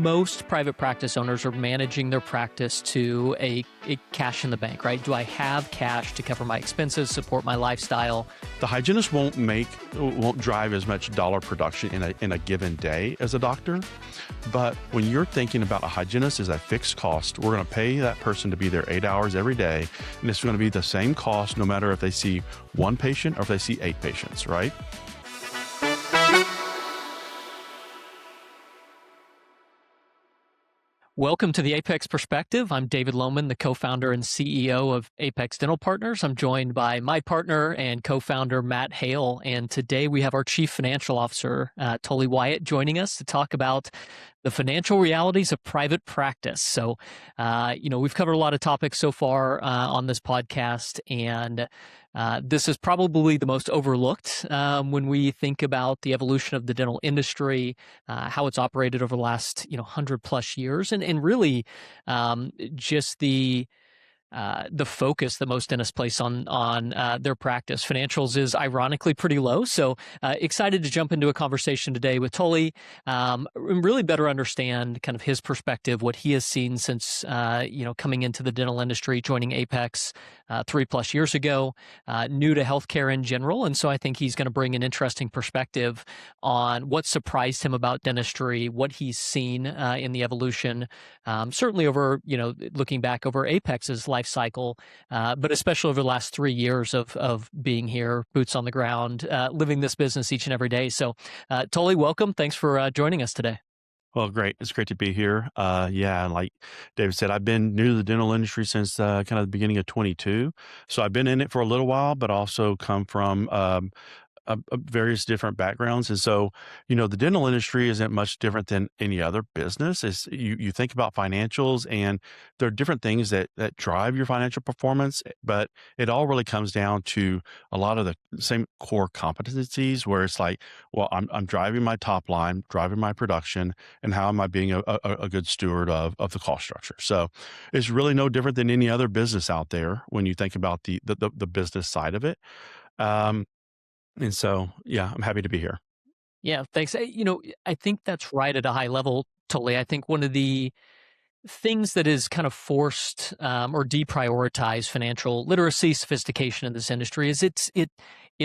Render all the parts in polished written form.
most private practice owners are managing their practice to a cash in the bank, right? Do I have cash to cover my expenses, support my lifestyle? The hygienist won't drive as much dollar production in a given day as a doctor. But when you're thinking about a hygienist as a fixed cost, we're going to pay that person to be there 8 hours every day. And it's going to be the same cost no matter if they see one patient or if they see 8 patients, right? Welcome to the Apex Perspective. I'm David Lohmann, the co-founder and CEO of Apex Dental Partners. I'm joined by my partner and co-founder, Matt Hale. And today we have our Chief Financial Officer, Tully Wyatt, joining us to talk about the financial realities of private practice. So, we've covered a lot of topics so far on this podcast, and this is probably the most overlooked when we think about the evolution of the dental industry, how it's operated over the last 100 plus years, and really just the focus that most dentists place on their practice. Financials is ironically pretty low. So excited to jump into a conversation today with Tully and really better understand kind of his perspective, what he has seen since, coming into the dental industry, joining Apex 3+ years ago, new to healthcare in general. And so I think he's going to bring an interesting perspective on what surprised him about dentistry, what he's seen in the evolution, certainly over, looking back over Apex's life cycle, but especially over the last 3 years of being here, boots on the ground, living this business each and every day. So Tully, welcome. Thanks for joining us today. Well, great. It's great to be here. Like David said, I've been new to the dental industry since kind of the beginning of 22. So I've been in it for a little while, but also come from various different backgrounds. And so, the dental industry isn't much different than any other business. Is you think about financials, and there are different things that drive your financial performance, but it all really comes down to a lot of the same core competencies where it's like, well, I'm driving my top line, driving my production, and how am I being a good steward of the cost structure? So it's really no different than any other business out there when you think about the business side of it. And so, I'm happy to be here. Yeah, thanks. I think that's right at a high level, Tully. I think one of the things that is kind of forced or deprioritized financial literacy, sophistication in this industry is it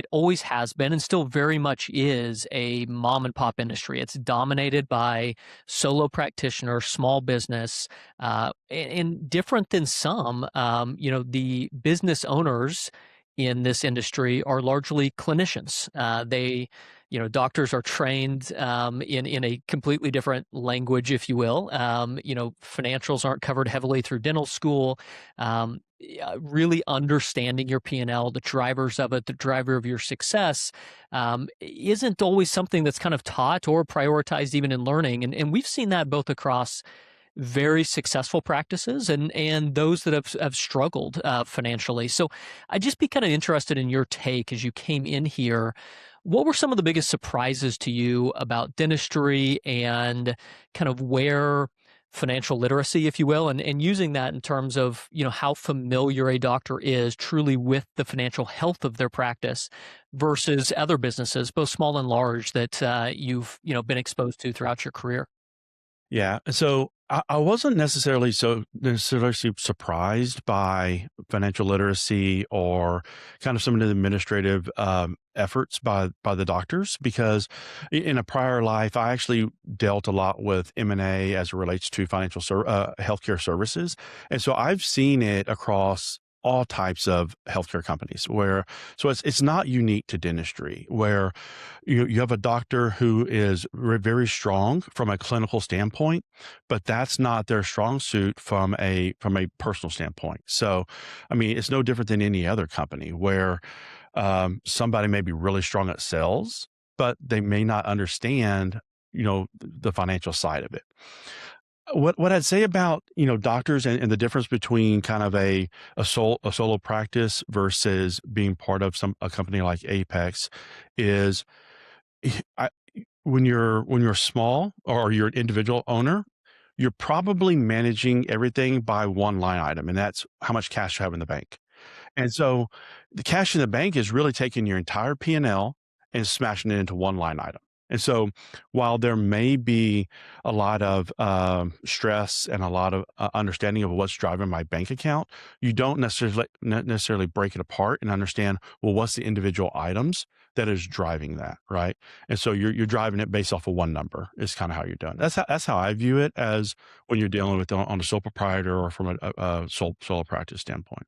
always has been and still very much is a mom and pop industry. It's dominated by solo practitioners, small business, and different than some, the business owners in this industry are largely clinicians. Doctors are trained in a completely different language, if you will. Financials aren't covered heavily through dental school. Really understanding your P&L, the drivers of it, the driver of your success, isn't always something that's kind of taught or prioritized even in learning. And we've seen that both across very successful practices and those that have struggled financially. So I'd just be kind of interested in your take as you came in here. What were some of the biggest surprises to you about dentistry and kind of where financial literacy, if you will, and using that in terms of, how familiar a doctor is truly with the financial health of their practice versus other businesses, both small and large, that you've, been exposed to throughout your career? Yeah. So I wasn't necessarily surprised by financial literacy or kind of some of the administrative efforts by the doctors, because in a prior life, I actually dealt a lot with M&A as it relates to healthcare services. And so I've seen it across all types of healthcare companies so it's not unique to dentistry, where you have a doctor who is very strong from a clinical standpoint, but that's not their strong suit from a personal standpoint. So, it's no different than any other company where somebody may be really strong at sales, but they may not understand, the financial side of it. What I'd say about, doctors and the difference between kind of a solo practice versus being part of a company like Apex is when you're small or you're an individual owner, you're probably managing everything by one line item, and that's how much cash you have in the bank. And so the cash in the bank is really taking your entire P&L and smashing it into one line item. And so while there may be a lot of stress and a lot of understanding of what's driving my bank account, you don't necessarily break it apart and understand, well, what's the individual items that is driving that, right? And so you're driving it based off of one number is kind of how you're doing it. That's how I view it as when you're dealing with on a sole proprietor or from a solo practice standpoint.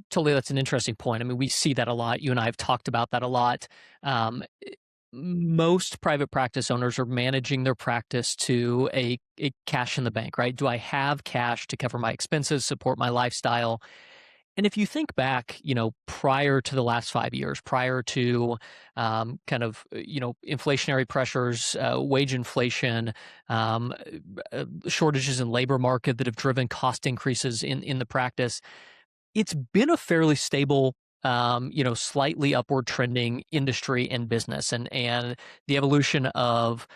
Totally, that's an interesting point. I mean, we see that a lot. You and I have talked about that a lot. Um, Most private practice owners are managing their practice to a cash in the bank, right? Do I have cash to cover my expenses, support my lifestyle? And if you think back, prior to the last 5 years, prior to inflationary pressures, wage inflation, shortages in labor market that have driven cost increases in the practice, it's been a fairly stable, slightly upward trending industry and business, and the evolution of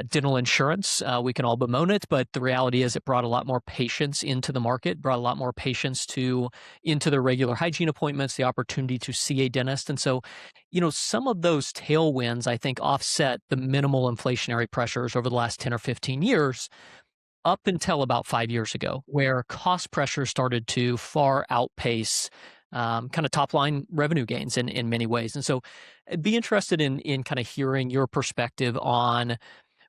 dental insurance. We can all bemoan it, but the reality is it brought a lot more patients into the market, brought a lot more patients into their regular hygiene appointments, the opportunity to see a dentist, and so, some of those tailwinds I think offset the minimal inflationary pressures over the last 10 or 15 years up until about 5 years ago, where cost pressure started to far outpace kind of top line revenue gains in many ways. And so I'd be interested in kind of hearing your perspective on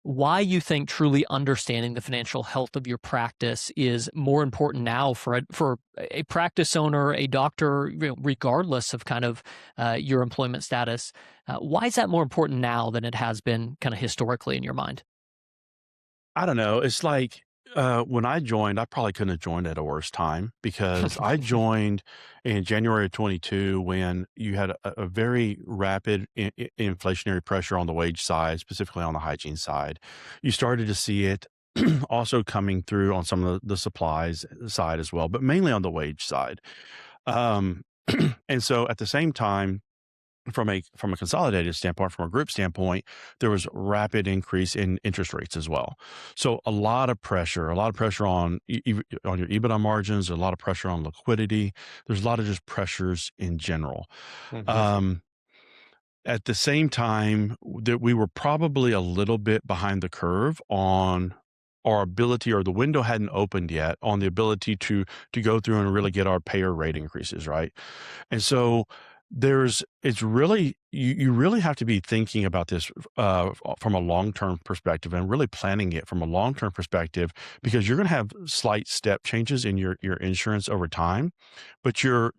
why you think truly understanding the financial health of your practice is more important now for a practice owner, a doctor, regardless of kind of your employment status. Why is that more important now than it has been kind of historically in your mind? I don't know. It's like, when I joined, I probably couldn't have joined at a worse time because I joined in January of 22 when you had a very rapid inflationary pressure on the wage side, specifically on the hygiene side. You started to see it also coming through on some of the supplies side as well, but mainly on the wage side. Um, and so at the same time, from a consolidated standpoint, from a group standpoint, there was rapid increase in interest rates as well. So a lot of pressure on on your EBITDA margins, a lot of pressure on liquidity. There's a lot of just pressures in general. Hmm. Um, at the same time, that we were probably a little bit behind the curve on our ability, or the window hadn't opened yet on the ability to go through and really get our payer rate increases, right? And so it's really, you really have to be thinking about this from a long-term perspective and really planning it from a long-term perspective, because you're going to have slight step changes in your insurance over time, but your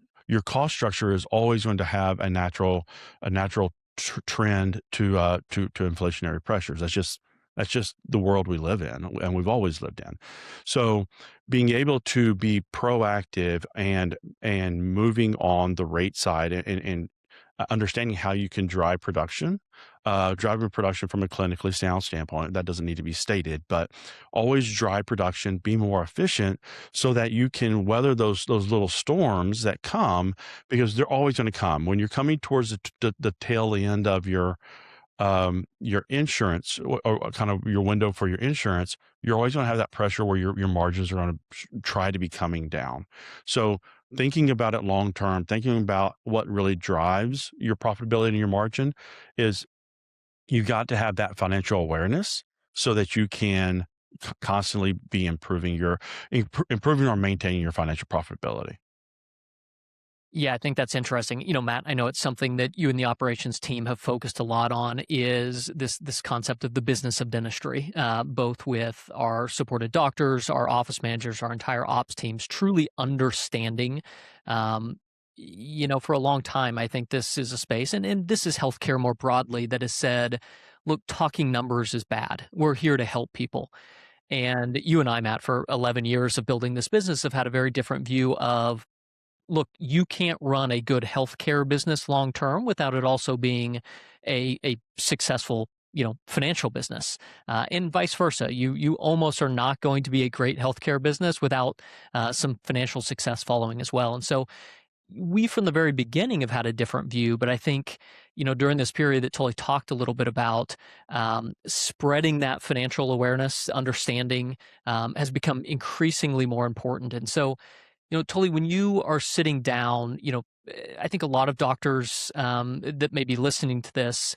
cost structure is always going to have a natural trend to inflationary pressures. That's just the world we live in and we've always lived in. So being able to be proactive and moving on the rate side and understanding how you can drive production, driving production from a clinically sound standpoint. That doesn't need to be stated, but always drive production, be more efficient so that you can weather those little storms that come, because they're always going to come. When you're coming towards the tail end of your insurance, or kind of your window for your insurance, you're always going to have that pressure where your margins are going to try to be coming down. So thinking about it long term, thinking about what really drives your profitability and your margin is, you got to have that financial awareness so that you can constantly be improving or maintaining your financial profitability. Yeah, I think that's interesting. Matt, I know it's something that you and the operations team have focused a lot on is this concept of the business of dentistry, both with our supported doctors, our office managers, our entire ops teams, truly understanding. For a long time, I think this is a space, and this is healthcare more broadly, that has said, look, talking numbers is bad. We're here to help people. And you and I, Matt, for 11 years of building this business, have had a very different view of, look, you can't run a good healthcare business long term without it also being a successful, financial business, and vice versa. You almost are not going to be a great healthcare business without some financial success following as well. And so we, from the very beginning, have had a different view. But I think, during this period that Tully talked a little bit about, spreading that financial awareness, understanding, has become increasingly more important. And so, Tully, when you are sitting down, I think a lot of doctors that may be listening to this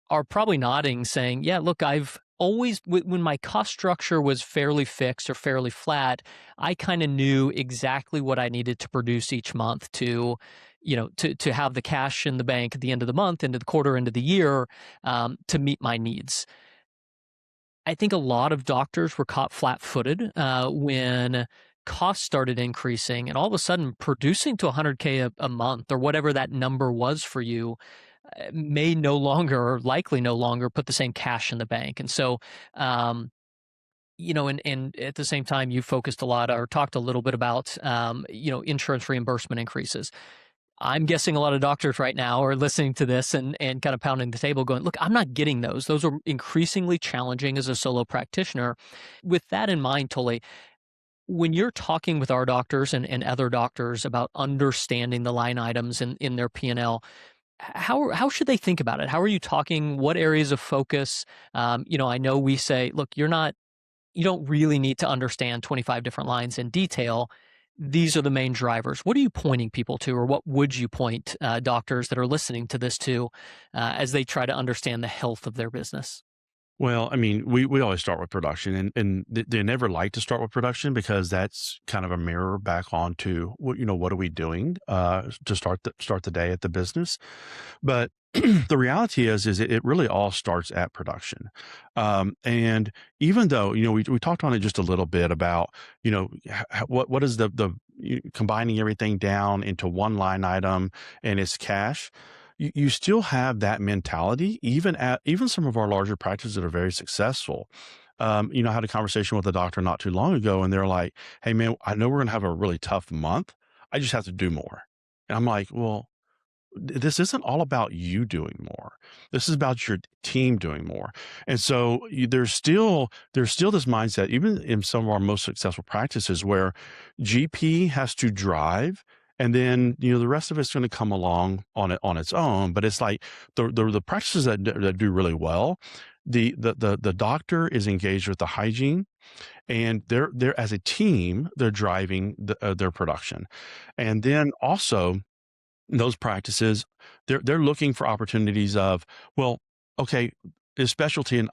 are probably nodding saying, yeah, look, I've always, when my cost structure was fairly fixed or fairly flat, I kind of knew exactly what I needed to produce each month to, to have the cash in the bank at the end of the month, into the quarter, into the year, to meet my needs. I think a lot of doctors were caught flat-footed when costs started increasing, and all of a sudden producing to 100K a month or whatever that number was for you may no longer, or likely no longer, put the same cash in the bank. And so, and at the same time, you focused a lot or talked a little bit about, insurance reimbursement increases. I'm guessing a lot of doctors right now are listening to this and kind of pounding the table going, look, I'm not getting those. Those are increasingly challenging as a solo practitioner. With that in mind, Tully, when you're talking with our doctors and other doctors about understanding the line items in their P&L, how should they think about it? How are you talking? What areas of focus? I know we say, look, you don't really need to understand 25 different lines in detail. These are the main drivers. What are you pointing people to, or what would you point doctors that are listening to this to as they try to understand the health of their business? Well, I mean, we always start with production, and they never like to start with production because that's kind of a mirror back onto what are we doing to start the day at the business. But the reality is it really all starts at production. And even though we talked on it just a little bit about what is the combining everything down into one line item and it's cash, you still have that mentality, even some of our larger practices that are very successful. I had a conversation with a doctor not too long ago, and they're like, "Hey, man, I know we're going to have a really tough month. I just have to do more." And I'm like, "Well, this isn't all about you doing more. This is about your team doing more." And so there's still this mindset, even in some of our most successful practices, where GP has to drive, and then the rest of it's going to come along on its own. But it's like the practices that do really well. The doctor is engaged with the hygiene, and they're as a team they're driving their production, and then also those practices, they're looking for opportunities of, well, okay, is specialty an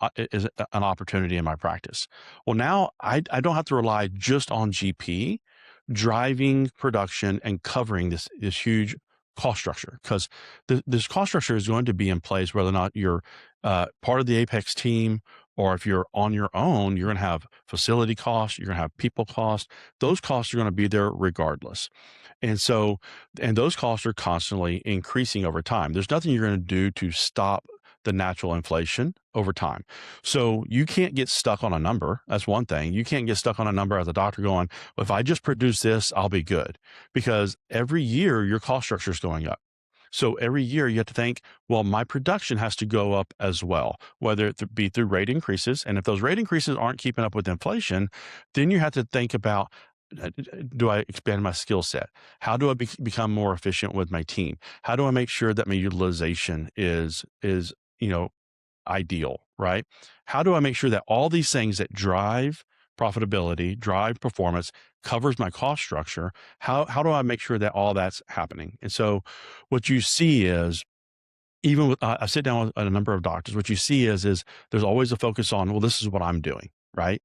opportunity in my practice? Well, now I don't have to rely just on GP driving production and covering this huge cost structure, because this cost structure is going to be in place whether or not you're part of the Apex team, or if you're on your own. You're going to have facility costs, you're going to have people costs. Those costs are going to be there regardless. And those costs are constantly increasing over time. There's nothing you're going to do to stop the natural inflation over time. So you can't get stuck on a number. That's one thing. You can't get stuck on a number as a doctor going, well, if I just produce this, I'll be good. Because every year your cost structure is going up. So every year you have to think, well, my production has to go up as well, whether it be through rate increases. And if those rate increases aren't keeping up with inflation, then you have to think about, do I expand my skill set? How do I become more efficient with my team? How do I make sure that my utilization is ideal, right? How do I make sure that all these things that drive profitability, drive performance, covers my cost structure? How do I make sure that all that's happening? And so what you see is, even with I sit down with a number of doctors, what you see is there's always a focus on, well, this is what I'm doing, right?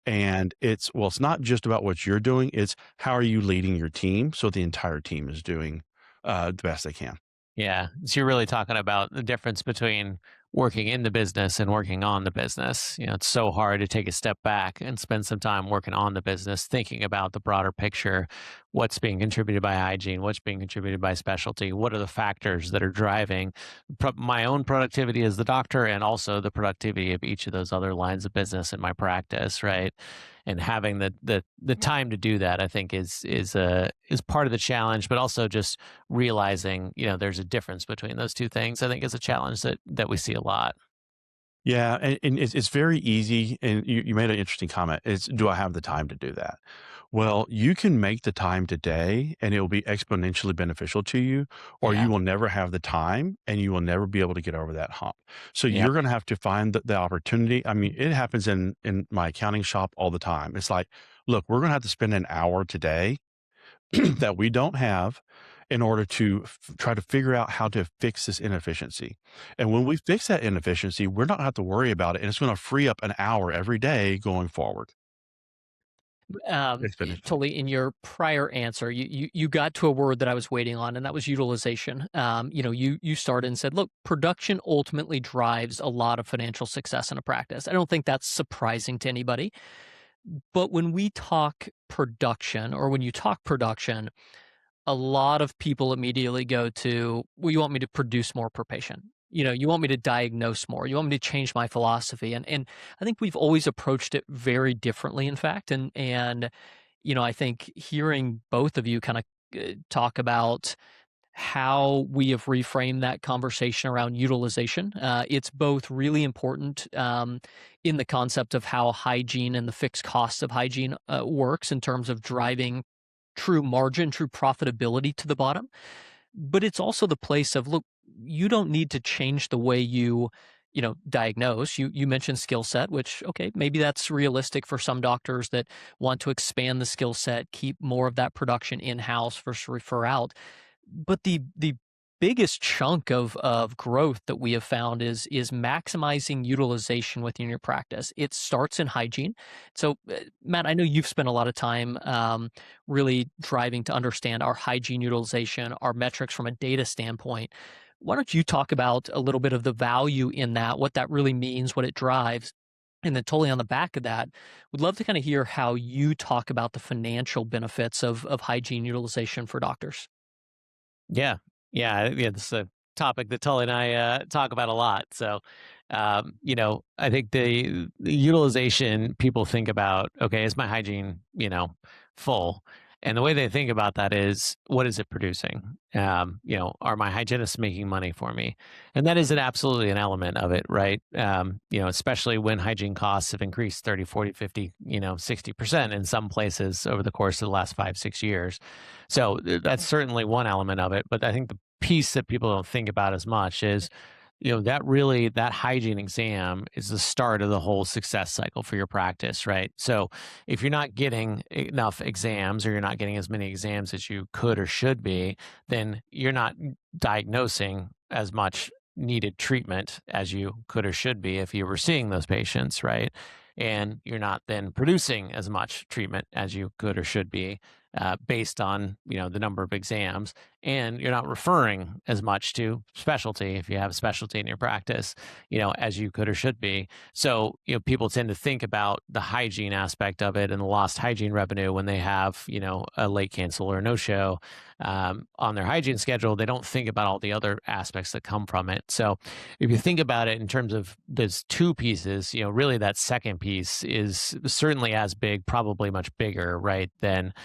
And it's not just about what you're doing, it's how are you leading your team so the entire team is doing the best they can. Yeah. So you're really talking about the difference between working in the business and working on the business. It's so hard to take a step back and spend some time working on the business, thinking about the broader picture. What's being contributed by hygiene? What's being contributed by specialty? What are the factors that are driving my own productivity as the doctor, and also the productivity of each of those other lines of business in my practice, right? And having the time to do that, I think is part of the challenge, but also just realizing, there's a difference between those two things, I think, is a challenge that we see a lot. Yeah, and it's very easy. And you made an interesting comment. It's, do I have the time to do that? Well, you can make the time today, and it will be exponentially beneficial to you, or you Yeah. will never have the time, and you will never be able to get over that hump. So Yeah. you're going to have to find the opportunity. I mean, it happens in my accounting shop all the time. It's like, look, we're going to have to spend an hour today that we don't have. in order to try to figure out how to fix this inefficiency. And when we fix that inefficiency, we're not going to have to worry about it. And it's going to free up an hour every day going forward exponentially. Totally. In your prior answer, you got to a word that I was waiting on, and that was utilization. You started and said, "Look, production ultimately drives a lot of financial success in a practice." I don't think that's surprising to anybody. But when we talk production, or when you talk production, a lot of people immediately go to, well, you want me to produce more per patient. You want me to diagnose more. You want me to change my philosophy. And I think we've always approached it very differently, in fact. And I think hearing both of you kind of talk about how we have reframed that conversation around utilization. It's both really important in the concept of how hygiene and the fixed costs of hygiene works in terms of driving true margin, true profitability to the bottom. But it's also the place of, look, you don't need to change the way you diagnose. You mentioned skill set, which, okay, maybe that's realistic for some doctors that want to expand the skill set, keep more of that production in-house versus refer out. But the biggest chunk of growth that we have found is maximizing utilization within your practice. It starts in hygiene. So, Matt, I know you've spent a lot of time really driving to understand our hygiene utilization, our metrics from a data standpoint. Why don't you talk about a little bit of the value in that, what that really means, what it drives? And then totally on the back of that, would love to kind of hear how you talk about the financial benefits of hygiene utilization for doctors. Yeah. Yeah. This is a topic that Tully and I talk about a lot. So, I think the utilization people think about, okay, is my hygiene, full? And the way they think about that is, what is it producing? Are my hygienists making money for me? And that is absolutely an element of it, right? Especially when hygiene costs have increased 30, 40, 50, 60% in some places over the course of the last 5, 6 years. So that's certainly one element of it. But I think the piece that people don't think about as much is, that hygiene exam is the start of the whole success cycle for your practice, right? So if you're not getting enough exams, or you're not getting as many exams as you could or should be, then you're not diagnosing as much needed treatment as you could or should be if you were seeing those patients, right? And you're not then producing as much treatment as you could or should be, based on the number of exams, and you're not referring as much to specialty if you have a specialty in your practice, as you could or should be. So people tend to think about the hygiene aspect of it and the lost hygiene revenue when they have a late cancel or no show on their hygiene schedule. They don't think about all the other aspects that come from it. So if you think about it in terms of those two pieces, really that second piece is certainly as big, probably much bigger, right, than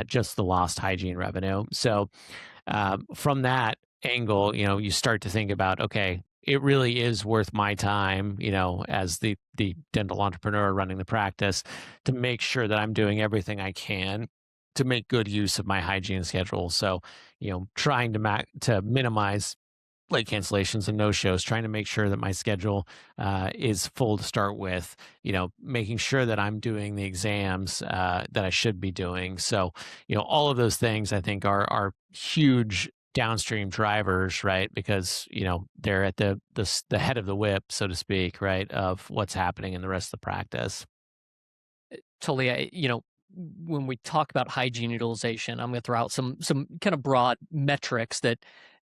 just the lost hygiene revenue. So from that angle, you start to think about, okay, it really is worth my time, as the dental entrepreneur running the practice, to make sure that I'm doing everything I can to make good use of my hygiene schedule. So, trying to minimize late cancellations and no shows, trying to make sure that my schedule is full to start with, making sure that I'm doing the exams that I should be doing. So, all of those things I think are huge downstream drivers, right? Because, they're at the head of the whip, so to speak, right, of what's happening in the rest of the practice. Totally. When we talk about hygiene utilization, I'm going to throw out some kind of broad metrics that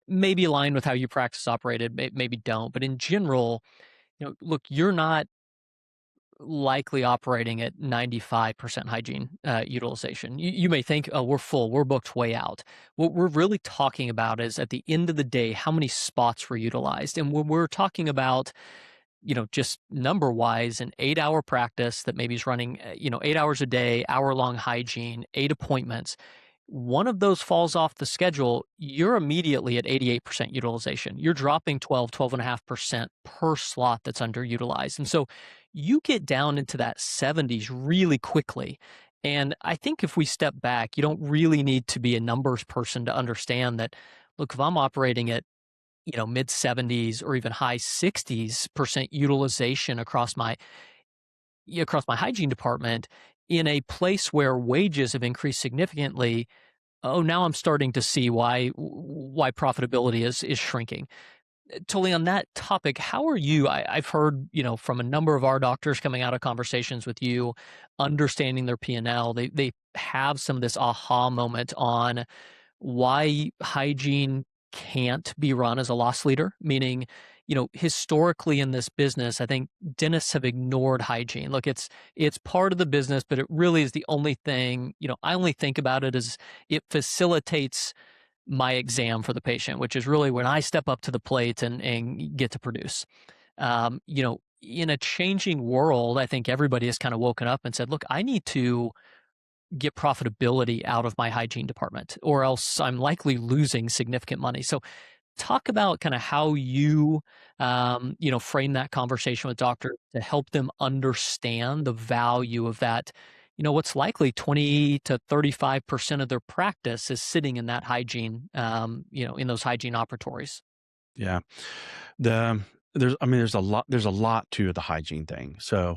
maybe align with how your practice operated, maybe don't. But in general, look, you're not likely operating at 95% hygiene utilization. You may think, oh, we're full, we're booked way out. What we're really talking about is, at the end of the day, how many spots were utilized. And when we're talking about just number wise, an 8-hour practice that maybe is running, 8 hours a day, hour-long hygiene, 8 appointments, one of those falls off the schedule, you're immediately at 88% utilization. You're dropping 12.5% per slot that's underutilized. And so you get down into that 70s really quickly. And I think if we step back, you don't really need to be a numbers person to understand that, look, if I'm operating at mid 70s or even high 60s% utilization across my hygiene department, in a place where wages have increased significantly, oh, now I'm starting to see why profitability is shrinking. Tully, on that topic, how are you? I've heard, from a number of our doctors coming out of conversations with you, understanding their P&L. They have some of this aha moment on why hygiene can't be run as a loss leader, meaning, historically in this business, I think dentists have ignored hygiene. Look, it's part of the business, but it really is the only thing, I only think about it as it facilitates my exam for the patient, which is really when I step up to the plate and get to produce. In a changing world, I think everybody has kind of woken up and said, look, I need to get profitability out of my hygiene department, or else I'm likely losing significant money. So talk about kind of how you, frame that conversation with doctors to help them understand the value of that. What's likely 20 to 35% of their practice is sitting in that hygiene, in those hygiene operatories. Yeah. The there's a lot to the hygiene thing. So,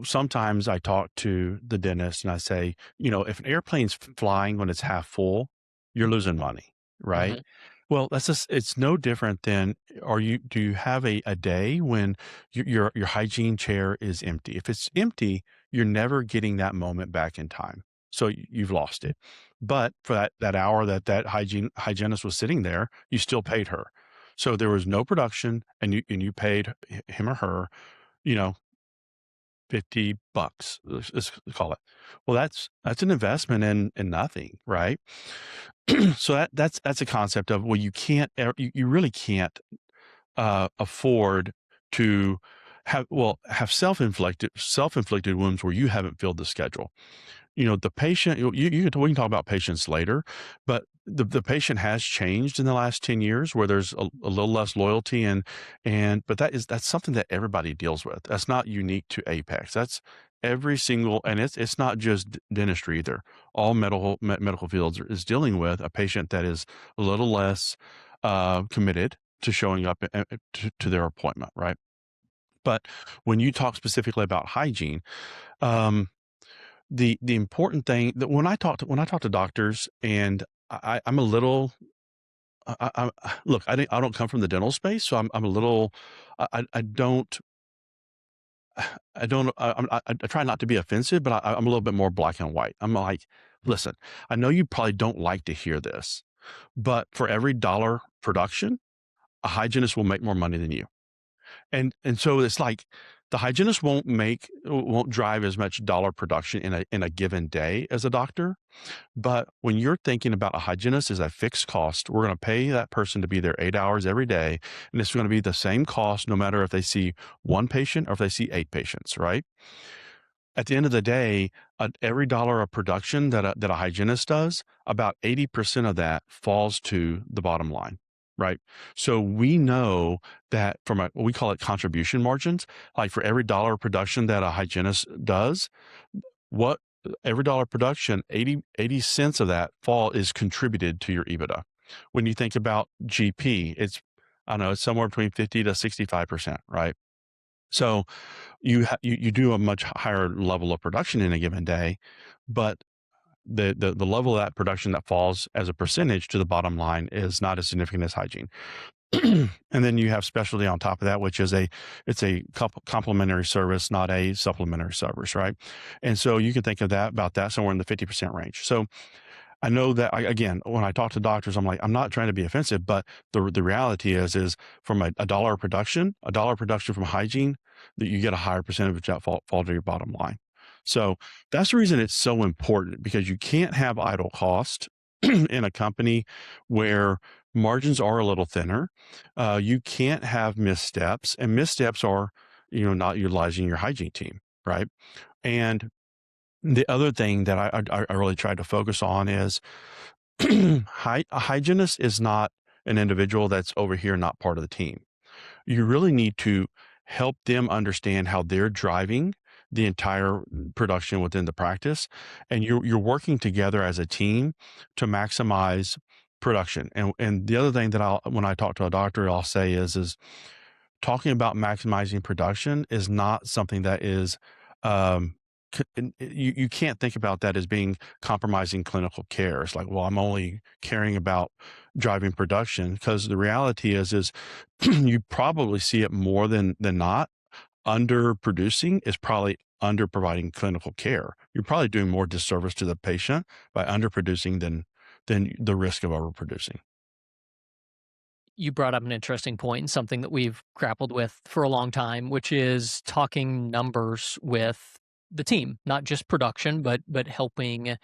sometimes I talk to the dentist and I say, if an airplane's flying when it's half full, you're losing money, right? Hmm. Well, that's just it's no different than do you have a day when your hygiene chair is empty? If it's empty, you're never getting that moment back in time. So you've lost it. But for that hour that hygienist was sitting there, you still paid her. So there was no production, and you paid him or her, you know, $50, let's call it. Well, that's an investment in nothing, right? So that's a concept of, well, you really can't afford to have self-inflicted wounds where you haven't filled the schedule. The patient, we can talk about patients later, but the patient has changed in the last 10 years where there's a little less loyalty but that's something that everybody deals with. That's not unique to Apex. That's every single, and it's not just dentistry either. All medical fields is dealing with a patient that is a little less committed to showing up to their appointment, right? But when you talk specifically about hygiene, um, the important thing that when I talk to doctors, and I'm a little look, I don't come from the dental space, so I'm a little I don't I don't I try not to be offensive, but I'm a little bit more black and white. I'm like, listen, I know you probably don't like to hear this, but for every dollar production, a hygienist will make more money than you. And so it's like the hygienist won't drive as much dollar production in a given day as a doctor. But when you're thinking about a hygienist as a fixed cost, we're going to pay that person to be there 8 hours every day. And it's going to be the same cost no matter if they see one patient or if they see 8 patients, right? At the end of the day, every dollar of production that a hygienist does, about 80% of that falls to the bottom line, right? So we know that we call it contribution margins, like for every dollar of production that a hygienist does, what every dollar production, 80 cents of that fall is contributed to your EBITDA. When you think about GP, I don't know, it's somewhere between 50 to 65%, right? So you do a much higher level of production in a given day, but the level of that production that falls as a percentage to the bottom line is not as significant as hygiene. And then you have specialty on top of that, which is it's a complementary service, not a supplementary service, right? And so you can think of about that somewhere in the 50% range. So I know that again, when I talk to doctors, I'm like, I'm not trying to be offensive, but the reality is from a dollar production from hygiene, that you get a higher percentage that fall to your bottom line. So that's the reason it's so important, because you can't have idle cost in a company where margins are a little thinner. You can't have missteps, and missteps are, not utilizing your hygiene team, right? And the other thing that I really try to focus on is a hygienist is not an individual that's over here, not part of the team. You really need to help them understand how they're driving the entire production within the practice, and you're working together as a team to maximize production. And the other thing that when I talk to a doctor, I'll say is talking about maximizing production is not something that is um, you can't think about that as being compromising clinical care. It's like, well, I'm only caring about driving production, because the reality is you probably see it more than not. Underproducing is probably under providing clinical care. You're probably doing more disservice to the patient by underproducing than the risk of overproducing. You brought up an interesting point, and something that we've grappled with for a long time, which is talking numbers with the team, not just production, but helping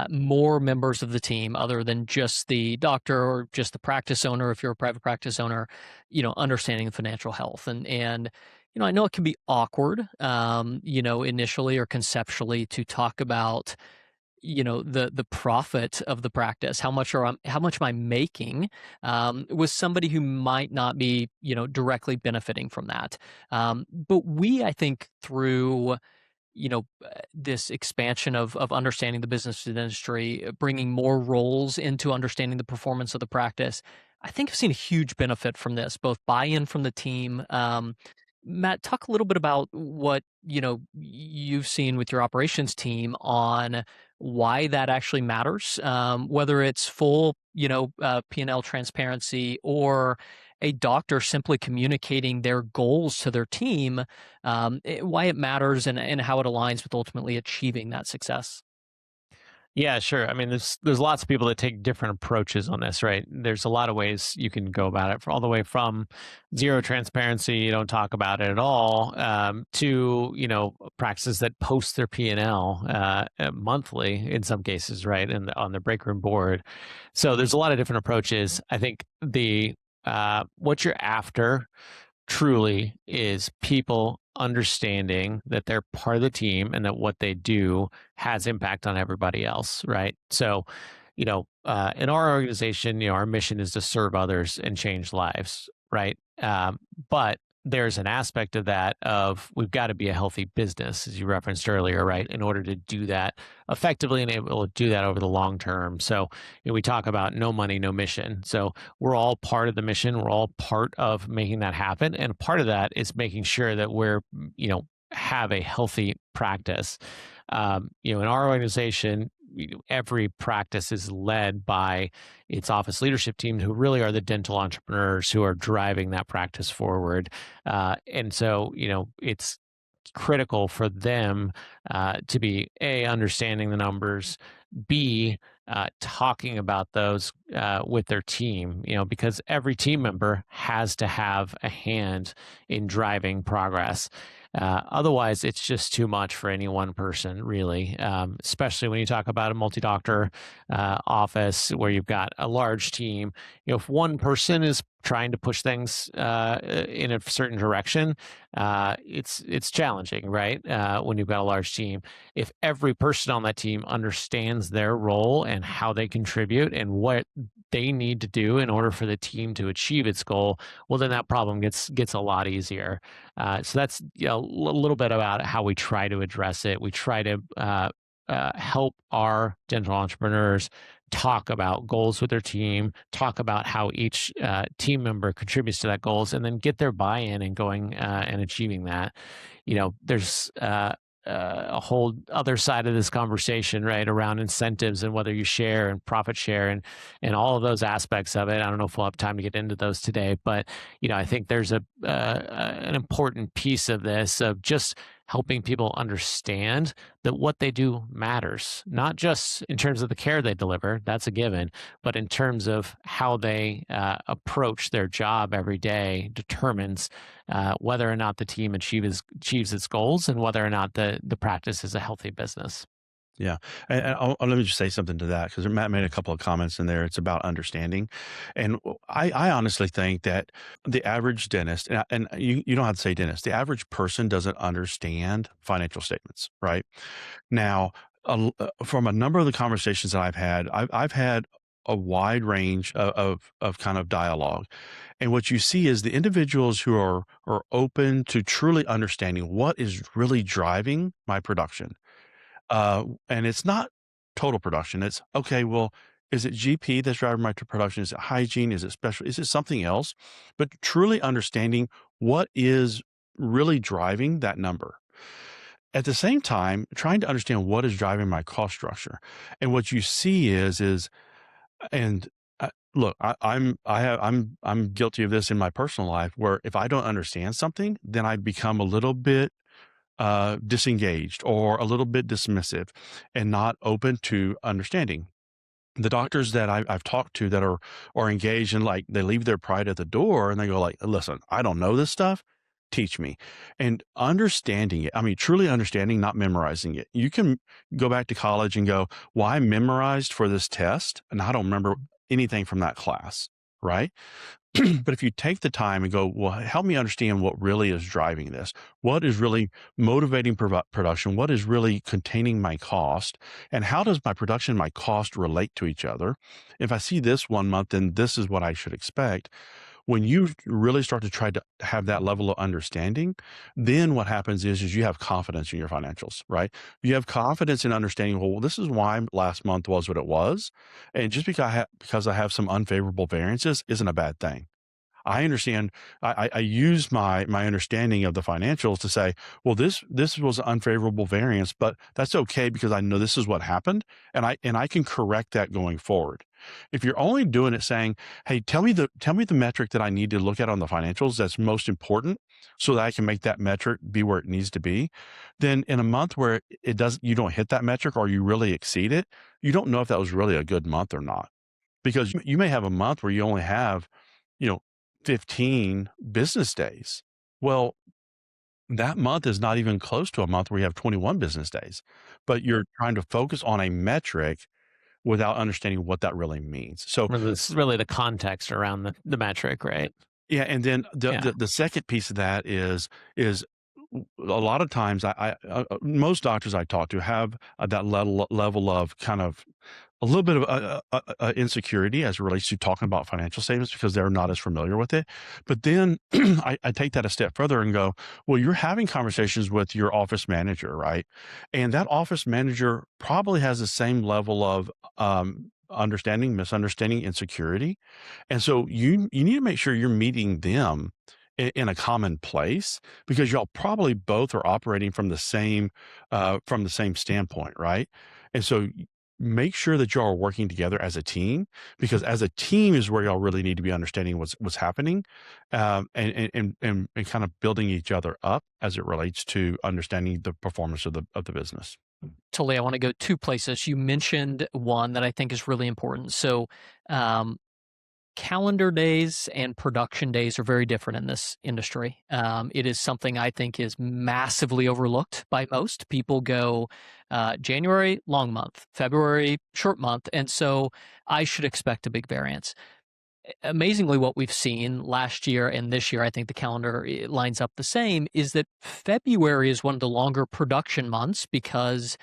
more members of the team other than just the doctor or just the practice owner. If you're a private practice owner, understanding financial health, and I know it can be awkward, initially or conceptually, to talk about the profit of the practice. How much am I making, with somebody who might not be directly benefiting from that. But we, I think, through this expansion of understanding the business industry, bringing more roles into understanding the performance of the practice, I think I've seen a huge benefit from this, both buy-in from the team. Matt, talk a little bit about what you've seen with your operations team on why that actually matters, whether it's full P&L transparency, or a doctor simply communicating their goals to their team, why it matters, and how it aligns with ultimately achieving that success. Yeah, sure. I mean, there's lots of people that take different approaches on this, right? There's a lot of ways you can go about it, all the way from zero transparency, you don't talk about it at all, to practices that post their P&L monthly in some cases, right, and on the break room board. So there's a lot of different approaches. I think the what you're after truly is people understanding that they're part of the team and that what they do has impact on everybody else, right? So, in our organization, our mission is to serve others and change lives, right? But there's an aspect of that of we've got to be a healthy business, as you referenced earlier, right? In order to do that effectively and able to do that over the long term. So we talk about no money, no mission. So we're all part of the mission. We're all part of making that happen. And part of that is making sure that we're, have a healthy practice. In our organization, every practice is led by its office leadership team, who really are the dental entrepreneurs who are driving that practice forward. And so, it's critical for them to be A, understanding the numbers, B, talking about those with their team, because every team member has to have a hand in driving progress. Otherwise, it's just too much for any one person, really, especially when you talk about a multi-doctor office where you've got a large team. If one person is trying to push things in a certain direction, it's challenging, right? When you've got a large team. If every person on that team understands their role and how they contribute and what they need to do in order for the team to achieve its goal, well, then that problem gets a lot easier. So that's a little bit about how we try to address it. We try to help our dental entrepreneurs talk about goals with their team, talk about how each team member contributes to that goals, and then get their buy-in and going and achieving that. There's a whole other side of this conversation, right, around incentives and whether you share and profit share and all of those aspects of it. I don't know if we'll have time to get into those today, but I think there's an important piece of this of just helping people understand that what they do matters, not just in terms of the care they deliver, that's a given, but in terms of how they approach their job every day determines whether or not the team achieves its goals and whether or not the practice is a healthy business. Yeah. And let me just say something to that, because Matt made a couple of comments in there. It's about understanding. And I honestly think that the average dentist, and you don't have to say dentist, the average person doesn't understand financial statements, right? Now, from a number of the conversations that I've had a wide range of kind of dialogue. And what you see is the individuals who are open to truly understanding what is really driving my production. And it's not total production. It's okay. Well, is it GP that's driving my production? Is it hygiene? Is it special? Is it something else? But truly understanding what is really driving that number. at the same time, trying to understand what is driving my cost structure. And what you see is, and look, I'm guilty of this in my personal life, where if I don't understand something, then I become a little bit disengaged or a little bit dismissive and not open to understanding. The doctors that I've talked to that are engaged and like they leave their pride at the door and they go like, listen, I don't know this stuff. Teach me. And understanding it. I mean, truly understanding, not memorizing it. You can go back to college and go, well, I memorized for this test and I don't remember anything from that class. Right. But if you take the time and go, well, help me understand what really is driving this. What is really motivating production? What is really containing my cost? And how does my production and my cost relate to each other? If I see this one month, then this is what I should expect. When you really start to try to have that level of understanding, then what happens is you have confidence in your financials, right? You have confidence in understanding, well, this is why last month was what it was. And just because I have some unfavorable variances isn't a bad thing. I understand. I use my understanding of the financials to say, well, this was an unfavorable variance, but that's okay because I know this is what happened, and I can correct that going forward. If you're only doing it saying, hey, tell me the metric that I need to look at on the financials that's most important, so that I can make that metric be where it needs to be, then in a month where it does you don't hit that metric or you really exceed it, you don't know if that was really a good month or not because you may have a month where you only have you know, 15 business days. Well, that month is not even close to a month where you have 21 business days, but you're trying to focus on a metric without understanding what that really means. So, This is really the context around the metric, right? yeah, and then the Yeah. the, the second piece of that is a lot of times most doctors I talk to have that level of kind of a little bit of insecurity as it relates to talking about financial statements because they're not as familiar with it. But then I take that a step further and go, well, you're having conversations with your office manager, right? And that office manager probably has the same level of understanding, misunderstanding, insecurity. And so you need to make sure you're meeting them in a common place because y'all probably both are operating from the same standpoint, right? And so make sure that y'all are working together as a team because as a team is where y'all really need to be understanding what's happening, and kind of building each other up as it relates to understanding the performance of the business. Tully, I want to go two places. You mentioned one that I think is really important. So, um, calendar days and production days are very different in this industry. It is something I think is massively overlooked by most. People go January, long month, February, short month. And so I should expect a big variance. Amazingly, what we've seen last year and this year, I think the calendar lines up the same, is that February is one of the longer production months because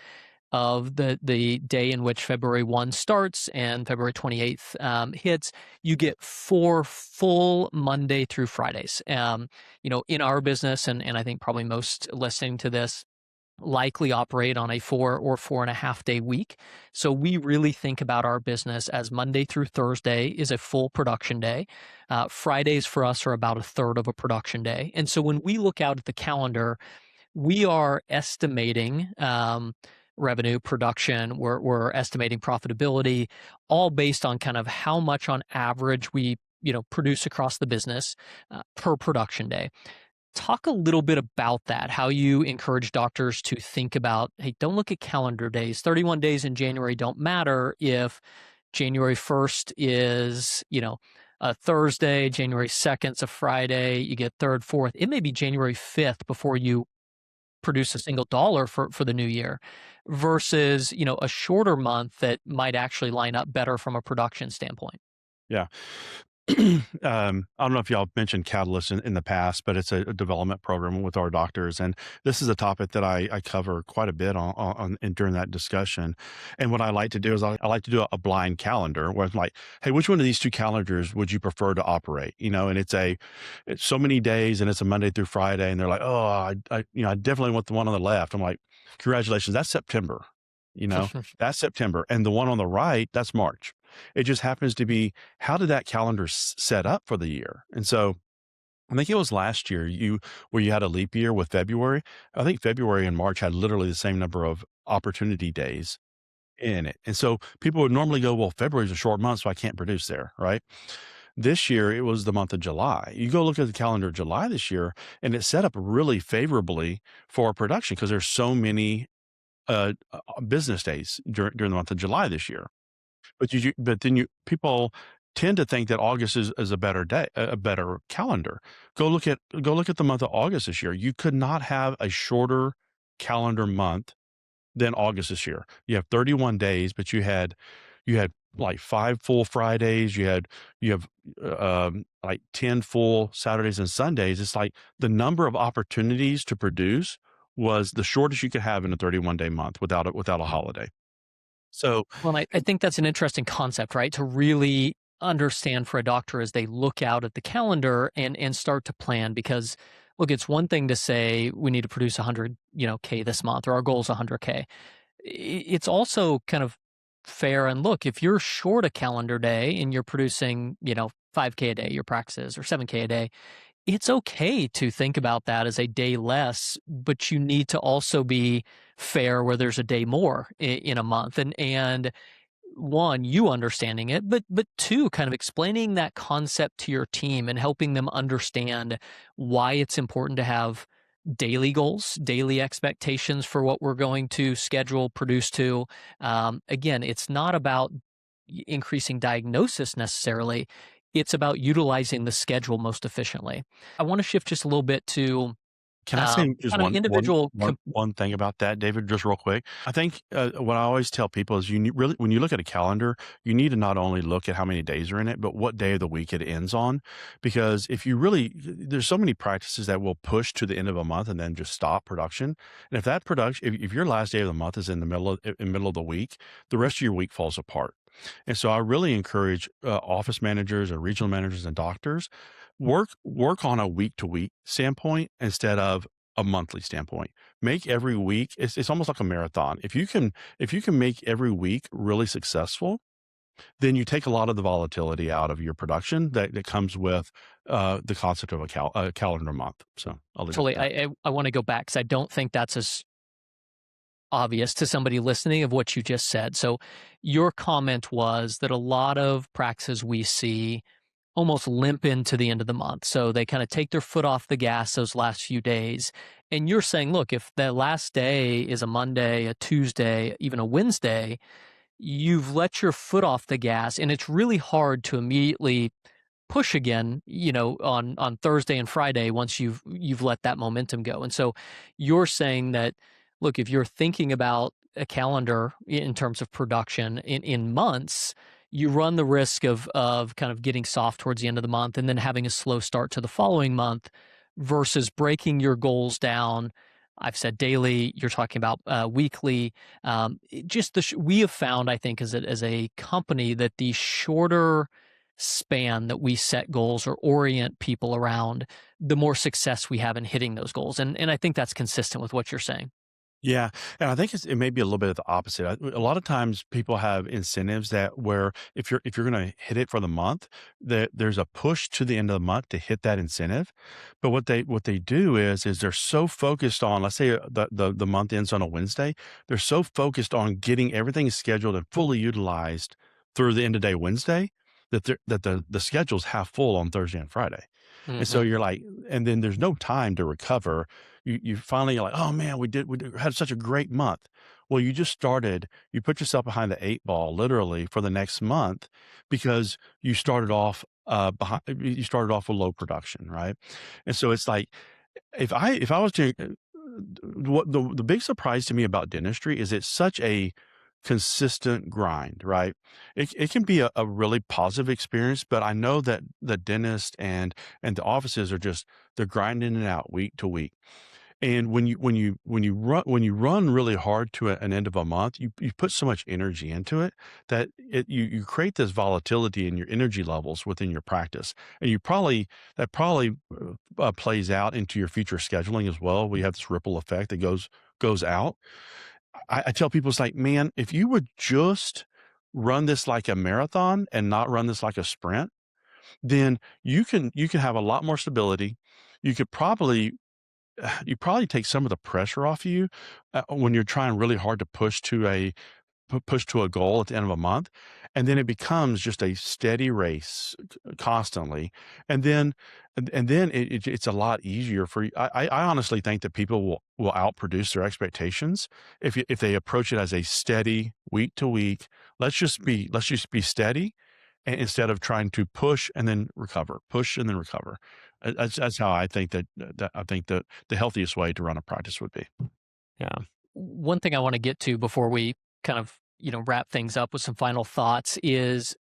of the day in which February 1 starts and February 28th hits. You get 4 full Monday through Fridays. In our business, and I think probably most listening to this likely operate on a 4 or 4.5 day week. So we really think about our business as Monday through Thursday is a full production day. Fridays for us are about a third of a production day. And so when we look out at the calendar, we are estimating revenue, production, we're estimating profitability, all based on kind of how much on average we produce across the business per production day. Talk a little bit about that, how you encourage doctors to think about, hey, don't look at calendar days. 31 days in January don't matter if January 1st is, a Thursday, January 2nd is a Friday, you get 3rd, 4th. It may be January 5th before you produce a single dollar for the new year versus, a shorter month that might actually line up better from a production standpoint. Yeah. I don't know if y'all mentioned Catalyst in the past, but it's a development program with our doctors. And this is a topic that I cover quite a bit and during that discussion. And what I like to do is I like to do a blind calendar where it's like, hey, which one of these two calendars would you prefer to operate? And it's so many days and it's a Monday through Friday. And they're like, oh, I definitely want the one on the left. I'm like, congratulations. That's September, that's September. And the one on the right, that's March. It just happens to be, how did that calendar set up for the year? And so I think it was last year where you had a leap year with February. I think February and March had literally the same number of opportunity days in it. And so people would normally go, well, February's a short month, so I can't produce there, right? This year, it was the month of July. You go look at the calendar of July this year, and it's set up really favorably for production because there's so many business days during the month of July this year. But then people tend to think that August is a better day, a better calendar. Go look at the month of August this year. You could not have a shorter calendar month than August this year. You have 31 days, but you had like 5 full Fridays. You have like 10 full Saturdays and Sundays. It's like the number of opportunities to produce was the shortest you could have in a 31-day month without a holiday. So Well, I think that's an interesting concept, right? To really understand for a doctor as they look out at the calendar and start to plan. Because look, it's one thing to say we need to produce 100, K this month, or our goal is 100K. It's also kind of fair. And look, if you're short a calendar day and you're producing, 5K a day, your practices, or 7K a day, it's okay to think about that as a day less, but you need to also be fair where there's a day more in a month. And one, you understanding it, but two, kind of explaining that concept to your team and helping them understand why it's important to have daily goals, daily expectations for what we're going to schedule, produce to. Again, it's not about increasing diagnosis necessarily. It's about utilizing the schedule most efficiently. I want to shift just a little bit to can I say just kind of individual. one thing about that, David, just real quick? I think what I always tell people is really when you look at a calendar, you need to not only look at how many days are in it, but what day of the week it ends on. Because if you really, there's so many practices that will push to the end of a month and then just stop production. And if that production, if your last day of the month is in the middle of the week, the rest of your week falls apart. And so I really encourage office managers or regional managers and doctors work on a week to week standpoint instead of a monthly standpoint. Make every week, it's almost like a marathon. If you can make every week really successful, then you take a lot of the volatility out of your production that comes with the concept of a calendar month. So I'll leave it Totally. at that. I want to go back because I don't think that's as obvious to somebody listening of what you just said. So your comment was that a lot of practices we see almost limp into the end of the month. So they kind of take their foot off the gas those last few days. And you're saying, look, if the last day is a Monday, a Tuesday, even a Wednesday, you've let your foot off the gas, and it's really hard to immediately push again, on Thursday and Friday once you've let that momentum go. And so you're saying that, look, if you're thinking about a calendar in terms of production in months, you run the risk of kind of getting soft towards the end of the month and then having a slow start to the following month versus breaking your goals down. I've said daily, you're talking about weekly. We have found, I think, as a company, that the shorter span that we set goals or orient people around, the more success we have in hitting those goals. And I think that's consistent with what you're saying. Yeah, and I think it may be a little bit of the opposite. A lot of times people have incentives that where if you're going to hit it for the month, that there's a push to the end of the month to hit that incentive. But what they do is they're so focused on, let's say the month ends on a Wednesday, they're so focused on getting everything scheduled and fully utilized through the end of day Wednesday that the schedule's half full on Thursday and Friday. And so Hmm. you're like, and then there's no time to recover. You finally are like, oh man, we had such a great month. Well, you put yourself behind the eight ball literally for the next month because you started off with low production, right? And so it's like, if I was to what the big surprise to me about dentistry is it's such a consistent grind, right? It can be a really positive experience, but I know that the dentist and the offices they're grinding it out week to week. And when you run really hard to an end of a month, you put so much energy into it that you create this volatility in your energy levels within your practice, and that probably plays out into your future scheduling as well. We have this ripple effect that goes out. I tell people it's like, man, if you would just run this like a marathon and not run this like a sprint, then you can have a lot more stability. You could probably you probably take some of the pressure off you when you're trying really hard to push to a goal at the end of a month, and then it becomes just a steady race constantly, and then it's a lot easier for you. I honestly think that people will outproduce their expectations if they approach it as a steady week to week. Let's just be steady, instead of trying to push and then recover. That's how I think that I think that the healthiest way to run a practice would be. Yeah. One thing I want to get to before we kind of, wrap things up with some final thoughts is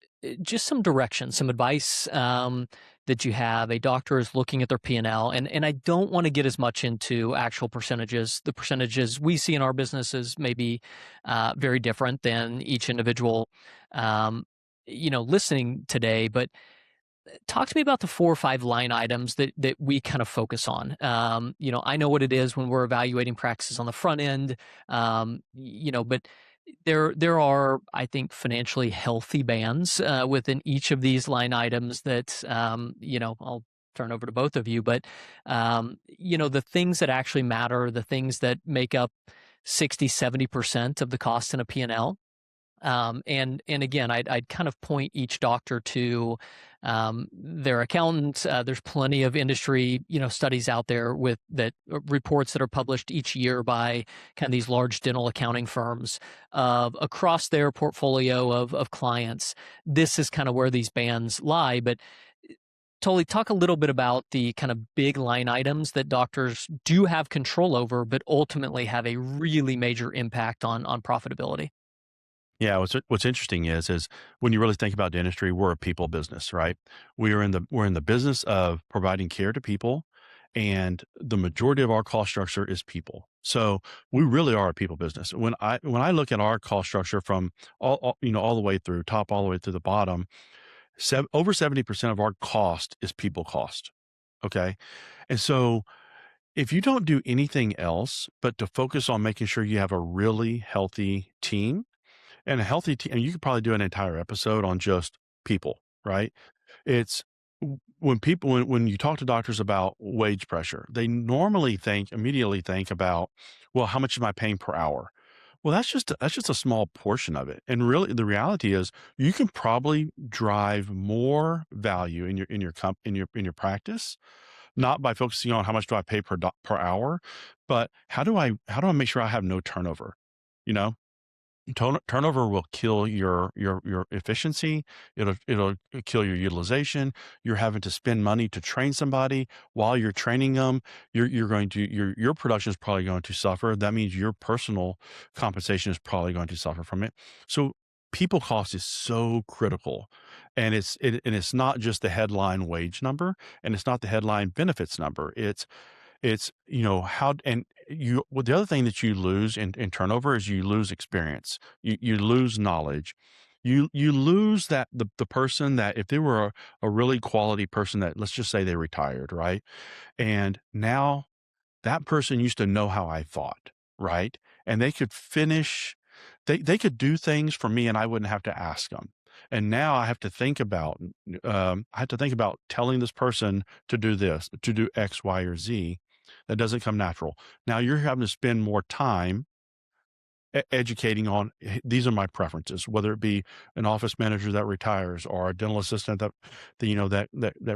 just some direction, some advice that you have. A doctor is looking at their P&L, and I don't want to get as much into actual percentages. The percentages we see in our businesses may be very different than each individual, listening today, but talk to me about the 4 or 5 line items that we kind of focus on. I know what it is when we're evaluating practices on the front end, but there are, I think, financially healthy bands within each of these line items that, I'll turn over to both of you, but, the things that actually matter, the things that make up 60-70% of the cost in a P&L. And again, I'd kind of point each doctor to their accountant. There's plenty of industry, studies out there with that reports that are published each year by kind of these large dental accounting firms across their portfolio of clients. This is kind of where these bands lie. But Tully, talk a little bit about the kind of big line items that doctors do have control over, but ultimately have a really major impact on profitability. Yeah, what's interesting is when you really think about dentistry, we're a people business, right? We're in the business of providing care to people, and the majority of our cost structure is people. So we really are a people business. When I look at our cost structure from all the way through top, all the way through the bottom, over 70% of our cost is people cost. Okay, and so if you don't do anything else but to focus on making sure you have a really healthy team and a healthy team, and you could probably do an entire episode on just people, right? It's when you talk to doctors about wage pressure, they normally immediately think about, well, how much am I paying per hour? Well, that's just a small portion of it. And really, the reality is, you can probably drive more value in your practice, not by focusing on how much do I pay per hour, but how do I make sure I have no turnover? You know, turnover will kill your efficiency. It'll kill your utilization. You're having to spend money to train somebody while you're training them. Your production is probably going to suffer. That means your personal compensation is probably going to suffer from it. So people cost is so critical, and it's not just the headline wage number, and it's not the headline benefits number. It's, how, and well, the other thing that you lose in turnover is you lose experience. You lose knowledge. You lose the person that, if they were a really quality person, that, let's just say, they retired, right? And now that person used to know how I thought, right? And they could they could do things for me and I wouldn't have to ask them. And now I have to think about telling this person to do this, to do X, Y, or Z. That doesn't come natural. Now you're having to spend more time educating on, these are my preferences, whether it be an office manager that retires or a dental assistant that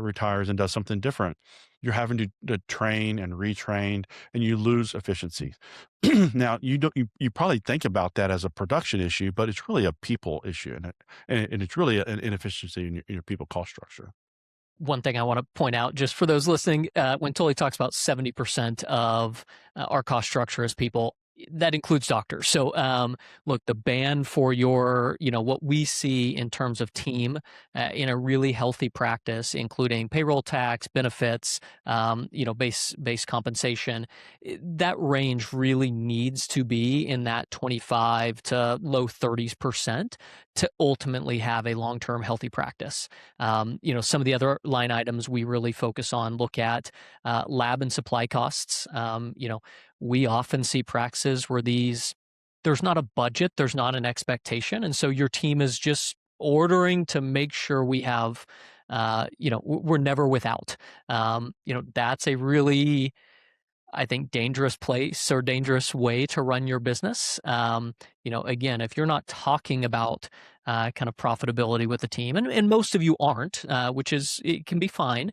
retires and does something different. You're having to train and retrain, and you lose efficiency. Now you probably think about that as a production issue, but it's really a people issue, and it's really an inefficiency in your people cost structure. One thing I want to point out, just for those listening, when Tully talks about 70% of our cost structure as people, that includes doctors. So, look, the band for what we see in terms of team in a really healthy practice, including payroll tax, benefits, base compensation, that range really needs to be in that 25 to low 30% to ultimately have a long-term healthy practice. Some of the other line items we really focus on, look at lab and supply costs. We often see practices where there's not a budget, there's not an expectation. And so your team is just ordering to make sure we have we're never without. That's a really, I think, dangerous place or dangerous way to run your business. Again, if you're not talking about kind of profitability with the team, and most of you aren't, it can be fine.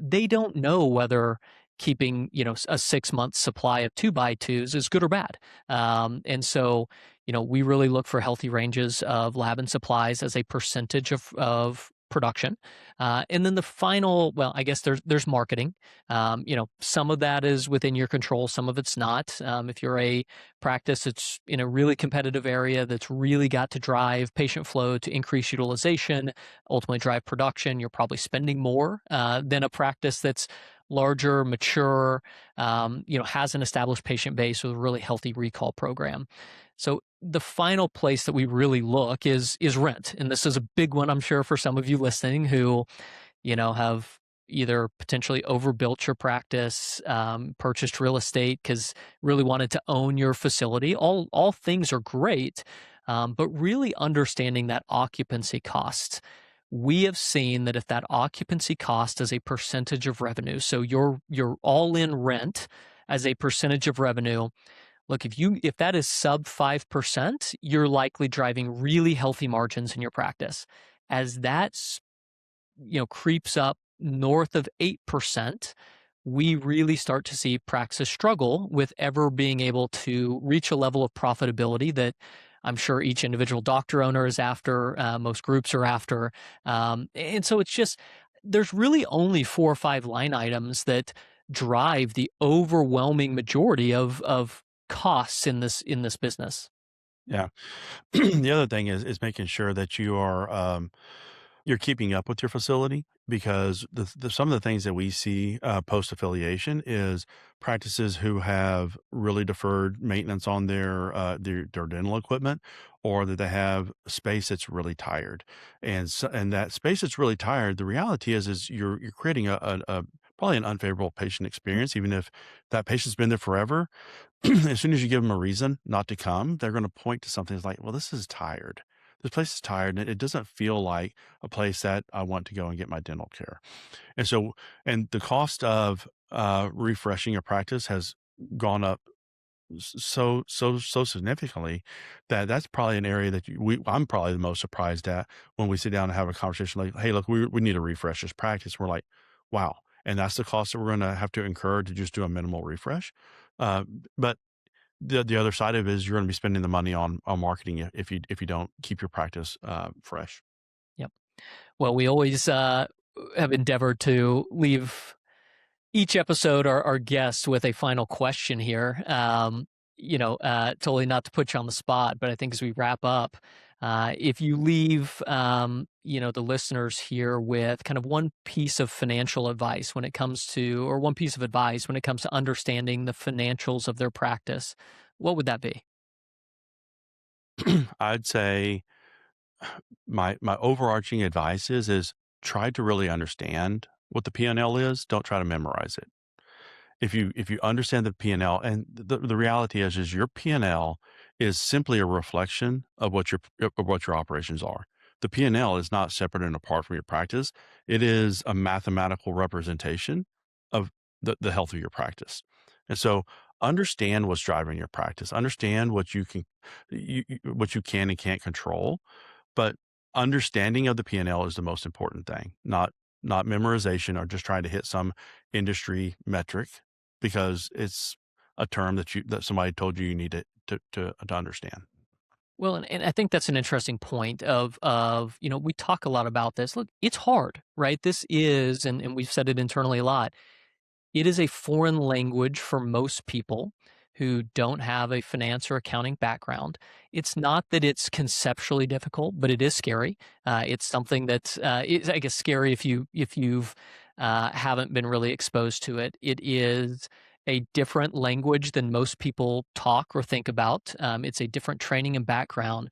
They don't know whether keeping, a 6 month supply of 2x2s is good or bad. And so, we really look for healthy ranges of lab and supplies as a percentage of production. And then the final, well, I guess there's marketing. Some of that is within your control, some of it's not. If you're a practice that's in a really competitive area that's really got to drive patient flow to increase utilization, ultimately drive production, you're probably spending more than a practice that's larger, mature, has an established patient base with a really healthy recall program. So the final place that we really look is rent. And this is a big one, I'm sure, for some of you listening who, have either potentially overbuilt your practice, purchased real estate because really wanted to own your facility. All things are great, but really understanding that occupancy cost. We have seen that if that occupancy cost is a percentage of revenue, so your all-in rent as a percentage of revenue, look, if that is sub 5%, you're likely driving really healthy margins in your practice. As that creeps up north of 8%, we really start to see practices struggle with ever being able to reach a level of profitability that I'm sure each individual doctor owner is after, most groups are after. And so there's really only 4 or 5 line items that drive the overwhelming majority of costs in this business. Yeah. The other thing is making sure that you're keeping up with your facility, because some of the things that we see post affiliation is practices who have really deferred maintenance on their dental equipment, or that they have space that's really tired, and that space that's really tired. The reality is you're creating a probably an unfavorable patient experience, even if that patient's been there forever. As soon as you give them a reason not to come, they're going to point to something that's like, well, this is tired. This place is tired, and it doesn't feel like a place that I want to go and get my dental care. And so, and the cost of refreshing a practice has gone up so significantly that that's probably an area that I'm probably the most surprised at when we sit down and have a conversation like, hey, look, we need to refresh this practice. We're like, wow. And that's the cost that we're going to have to incur to just do a minimal refresh. But the other side of it is you're going to be spending the money on marketing if you don't keep your practice fresh. Yep. Well, we always have endeavored to leave each episode our guests with a final question here. Totally not to put you on the spot, but I think as we wrap up, if you leave, the listeners here with kind of one piece of financial advice when it comes to, or one piece of advice when it comes to understanding the financials of their practice, what would that be? I'd say my overarching advice is try to really understand what the P&L is. Don't try to memorize it. If you understand the P&L, and the reality is your P&L is simply a reflection of what your operations are. The P&L is not separate and apart from your practice. It is a mathematical representation of the health of your practice. And so understand what's driving your practice. Understand what what you can and can't control, but understanding of the P&L is the most important thing, not memorization or just trying to hit some industry metric because it's a term that somebody told you need to understand. Well, and I think that's an interesting point of, we talk a lot about this. Look, it's hard, right? This is, and we've said it internally a lot, it is a foreign language for most people who don't have a finance or accounting background. It's not that it's conceptually difficult, but it is scary. It's something that's, is, I guess, scary if you've haven't been really exposed to it. It is a different language than most people talk or think about. It's a different training and background.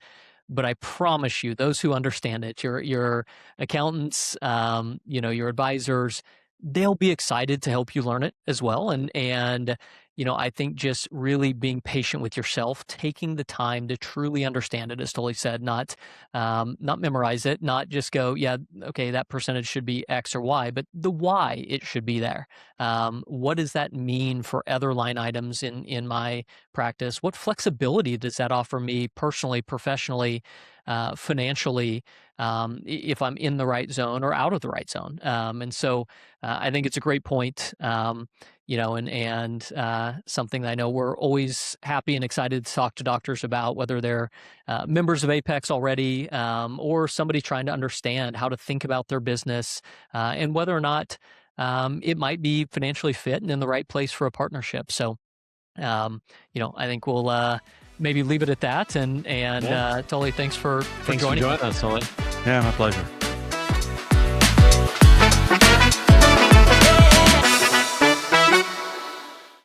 But I promise you, those who understand it, your accountants, your advisors, they'll be excited to help you learn it as well. And I think just really being patient with yourself, taking the time to truly understand it, as Tully said, not memorize it, not just go, yeah, okay, that percentage should be X or Y, but the why it should be there. What does that mean for other line items in my practice? What flexibility does that offer me personally, professionally, financially, if I'm in the right zone or out of the right zone? And so I think it's a great point. And something that I know we're always happy and excited to talk to doctors about, whether they're members of Apex already or somebody trying to understand how to think about their business and whether or not it might be financially fit and in the right place for a partnership. So, I think we'll maybe leave it at that. And Tully, thanks for Thanks joining us, Tully. Yeah, my pleasure.